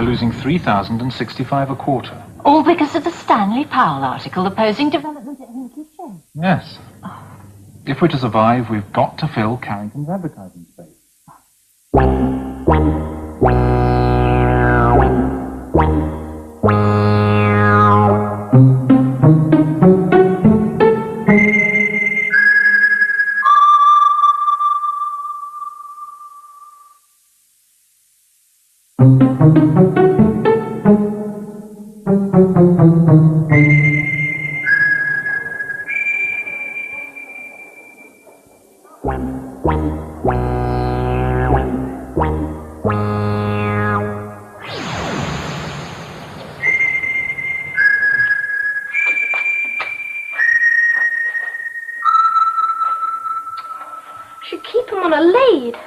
for losing 3,065 a quarter. All because of the Stanley Powell article opposing development at Hinkley Shed. Yes. If we're to survive, we've got to fill Carrington's advertising space. Should keep him on a lead.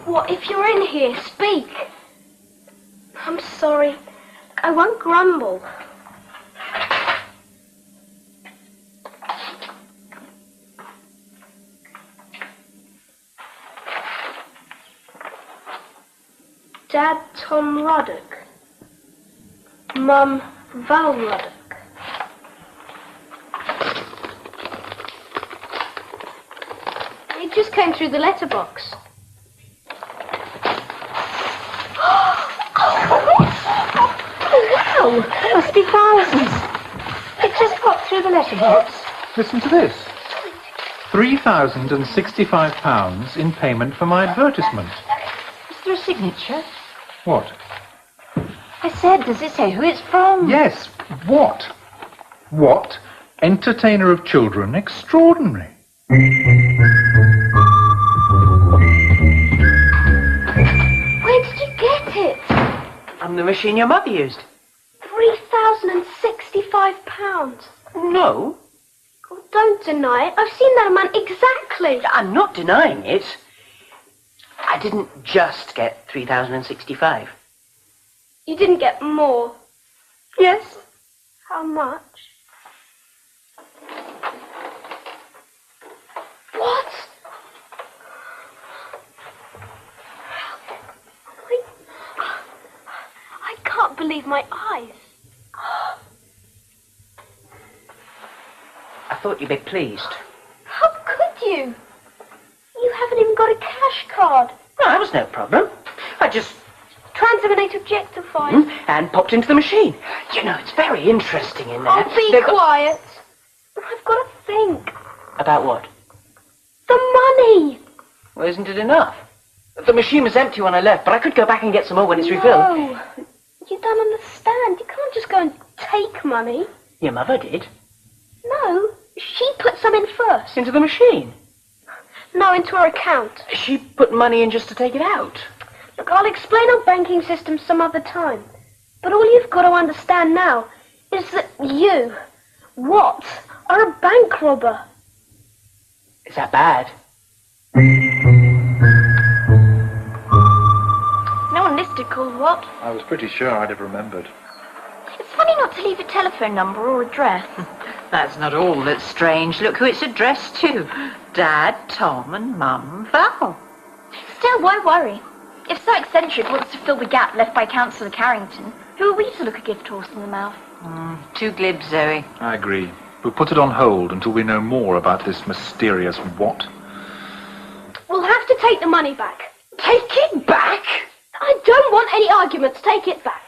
What if you're in here? Speak. I'm sorry. I won't grumble. Dad, Tom Ruddock. Mum, Val Ruddock. It just came through the letterbox. Oh, wow! There must be thousands. It just popped through the letterbox. Listen to this. £3,065 in payment for my advertisement. Is there a signature? What? I said, does it say who it's from? Yes, what? What? Entertainer of children extraordinary. Where did you get it? From the machine your mother used. £3,065. No, Oh, don't deny it. I've seen that amount exactly. I'm not denying it. I didn't just get 3,065. You didn't get more. Yes. How much? What? I can't believe my eyes. I thought you'd be pleased. How could you? You haven't even got a cash card. No, that was no problem. I just Transanimateobjectification. and popped into the machine. You know, it's very interesting in there. Oh, be They've got- quiet. I've got to think. About what? The money. Well, isn't it enough? The machine was empty when I left, but I could go back and get some more when it's refilled. No, you don't understand. You can't just go and take money. Your mother did. No, she put some in first. Into the machine. No, into her account. She put money in just to take it out. Look, I'll explain our banking system some other time. But all you've got to understand now is that you, Watt, are a bank robber. Is that bad? No one listed called Watt. I was pretty sure I'd have remembered. It's funny not to leave a telephone number or address. That's not all that's strange. Look who it's addressed to. Dad, Tom and Mum, Val. Still, why worry? If so eccentric wants to fill the gap left by Councillor Carrington, who are we to look a gift horse in the mouth? Too glib, Zoe. I agree. We'll put it on hold until we know more about this mysterious Watt. We'll have to take the money back. Take it back? I don't want any arguments. Take it back.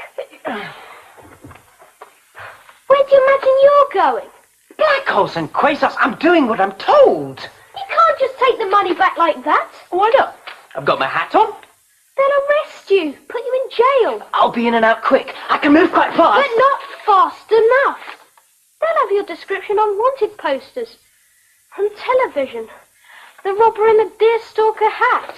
Where do you imagine you're going? Black holes and quasars. I'm doing what I'm told. You can't just take the money back like that. Why not? I've got my hat on. Then They'll arrest you, put you in jail. I'll be in and out quick. I can move quite fast. But not fast enough. They'll have your description on wanted posters. On television. The robber in the deerstalker hat.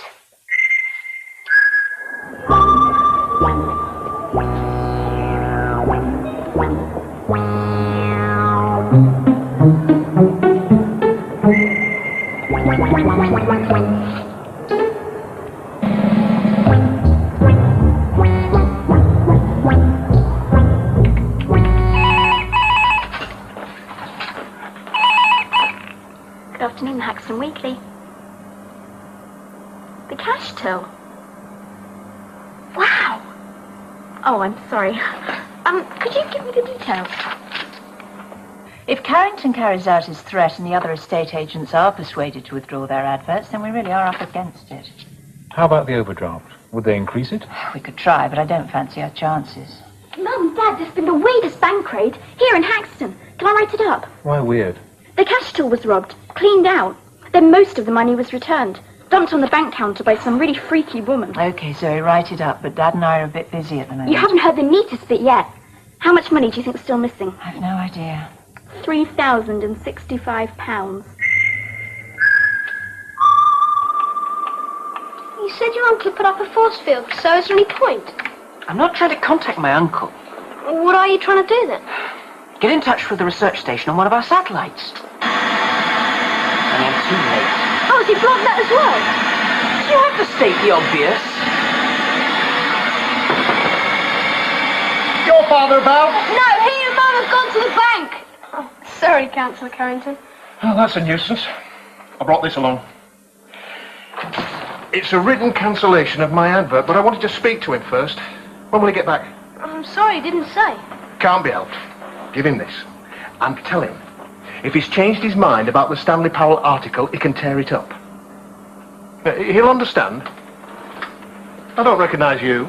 Good afternoon, Haxton Weekly. The cash till. Wow. Oh, I'm sorry. Could you give me the details? If Carrington carries out his threat and the other estate agents are persuaded to withdraw their adverts, then we really are up against it. How about the overdraft? Would they increase it? We could try, but I don't fancy our chances. Mum, Dad, there's been the weirdest bank raid here in Haxton. Can I write it up? Why weird? The cash till was robbed, cleaned out. Then most of the money was returned, dumped on the bank counter by some really freaky woman. Okay, Zoe, write it up, but Dad and I are a bit busy at the moment. You haven't heard the neatest bit yet. How much money do you think's still missing? I've no idea. £3,065. You said your uncle put up a force field, so is there any point? I'm not trying to contact my uncle. What are you trying to do then? Get in touch with the research station on one of our satellites. I am too late. Oh, has he blocked that as well? Do you have to state the obvious? Your father about? No, he and Mum have gone to the bank. Oh, sorry, Councillor Carrington. Oh, that's a nuisance. I brought this along. It's a written cancellation of my advert, but I wanted to speak to him first. When will he get back? I'm sorry, he didn't say. Can't be helped. Give him this. And tell him, if he's changed his mind about the Stanley Powell article, he can tear it up. He'll understand. I don't recognise you.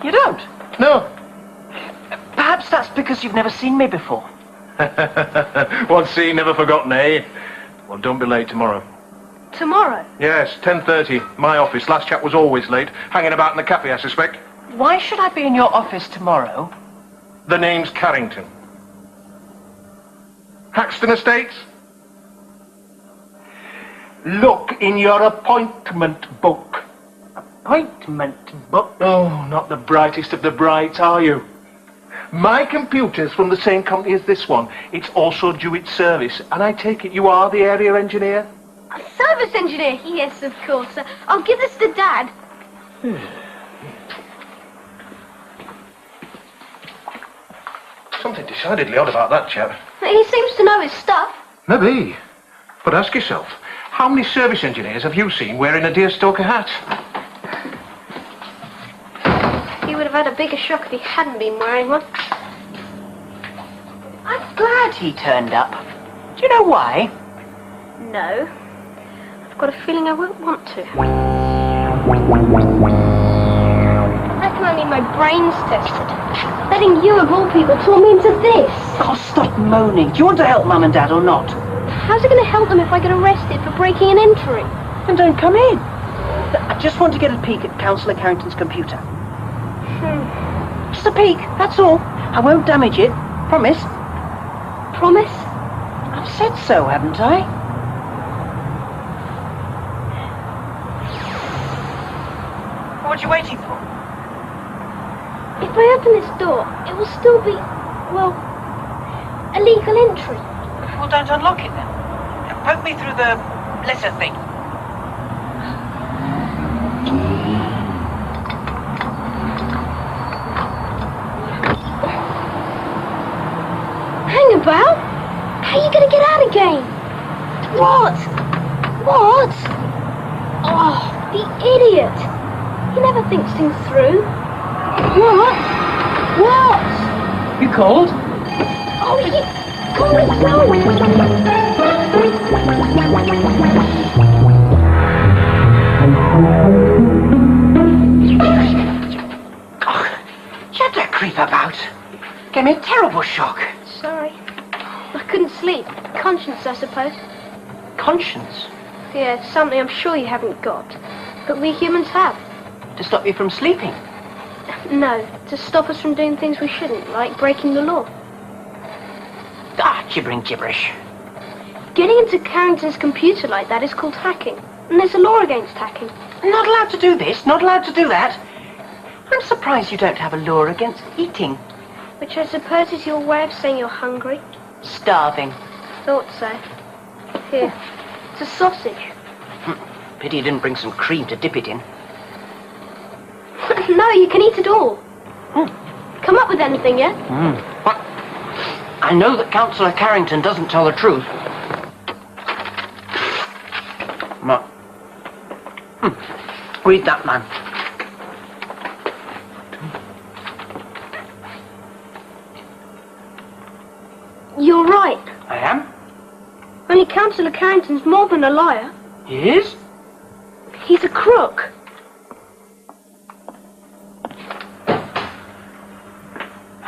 You don't? No. Perhaps that's because you've never seen me before. Once seen, never forgotten, eh? Well, don't be late tomorrow. Tomorrow? Yes, 10:30. My office. Last chap was always late. Hanging about in the cafe, I suspect. Why should I be in your office tomorrow? The name's Carrington. Haxton Estates? Look in your appointment book. Appointment book? Oh, not the brightest of the brights, are you? My computer's from the same company as this one. It's also due its service. And I take it you are the area engineer? A service engineer? Yes, of course. I'll give this to Dad. Something decidedly odd about that chap. He seems to know his stuff. Maybe. But ask yourself, how many service engineers have you seen wearing a deerstalker hat? He would have had a bigger shock if he hadn't been wearing one. I'm glad he turned up. Do you know why? No. I've got a feeling I won't want to. I reckon I need my brains tested. Letting you, of all people, talk me into this. Oh, stop moaning. Do you want to help Mum and Dad or not? How's it going to help them if I get arrested for breaking and entering? Then don't come in. I just want to get a peek at Councillor Carrington's computer. Just a peek, that's all. I won't damage it. Promise? Promise? I've said so, haven't I? What are you waiting for? If I open this door, it will still be, well, a legal entry. Well, don't unlock it then. Poke me through the letter thing. Hang about? How are you going to get out again? What? What? Oh, the idiot. He never thinks things through. What? What? You called? Oh, you... Call me slow. Shut that creep about. Gave me a terrible shock. Sorry. I couldn't sleep. Conscience, I suppose. Conscience? Yeah, it's something I'm sure you haven't got. But we humans have. To stop you from sleeping? No, to stop us from doing things we shouldn't, like breaking the law. Ah, gibbering gibberish. Getting into Carrington's computer like that is called hacking. And there's a law against hacking. I'm not allowed to do this, not allowed to do that. I'm surprised you don't have a law against eating. Which I suppose is your way of saying you're hungry. Starving. Thought so. Here. It's a sausage. Pity you didn't bring some cream to dip it in. No, you can eat it all. Come up with anything, yeah? What? I know that Councillor Carrington doesn't tell the truth. What? Read that, man. You're right. I am? Only Councillor Carrington's more than a liar. He is? He's a crook.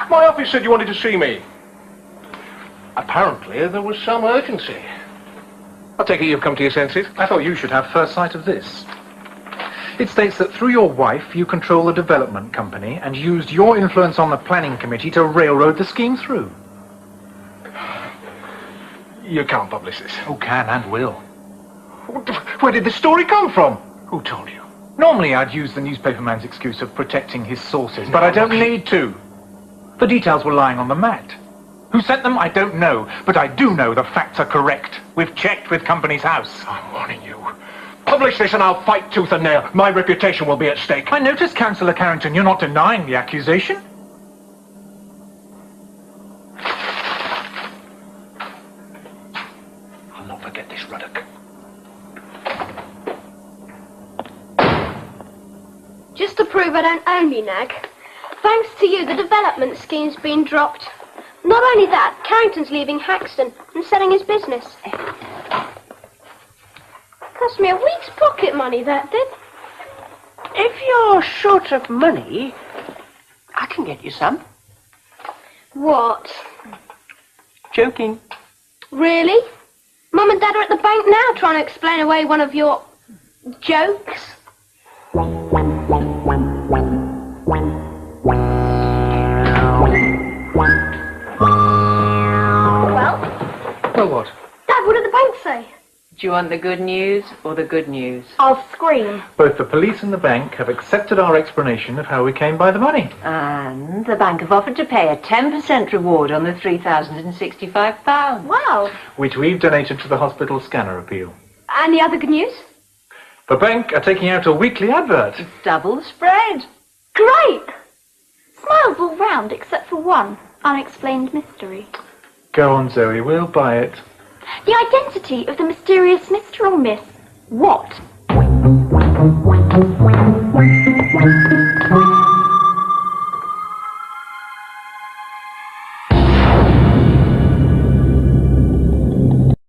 My office said you wanted to see me. Apparently, there was some urgency. I take it you've come to your senses? I thought you should have first sight of this. It states that through your wife, you control the development company and used your influence on the planning committee to railroad the scheme through. You can't publish this. Oh, can and will. Where did this story come from? Who told you? Normally, I'd use the newspaperman's excuse of protecting his sources, but I don't need to. The details were lying on the mat. Who sent them, I don't know, but I do know the facts are correct. We've checked with Company's House. I'm warning you. Publish this and I'll fight tooth and nail. My reputation will be at stake. I noticed, Councillor Carrington, you're not denying the accusation. I'll not forget this, Ruddock. Just to prove I don't own you, Nag. Thanks to you, the development scheme's been dropped. Not only that, Carrington's leaving Haxton and selling his business. Cost me a week's pocket money, that did. If you're short of money, I can get you some. What? Joking. Really? Mum and Dad are at the bank now trying to explain away one of your jokes. Well, what? Dad, what did the bank say? Do you want the good news or the good news? I'll scream. Both the police and the bank have accepted our explanation of how we came by the money. And the bank have offered to pay a 10% reward on the £3,065. Wow. Which we've donated to the hospital scanner appeal. And the other good news? The bank are taking out a weekly advert. Double spread. Great! Smiles all round except for one unexplained mystery. Go on, Zoe, we'll buy it. The identity of the mysterious Mr. or Miss Watt.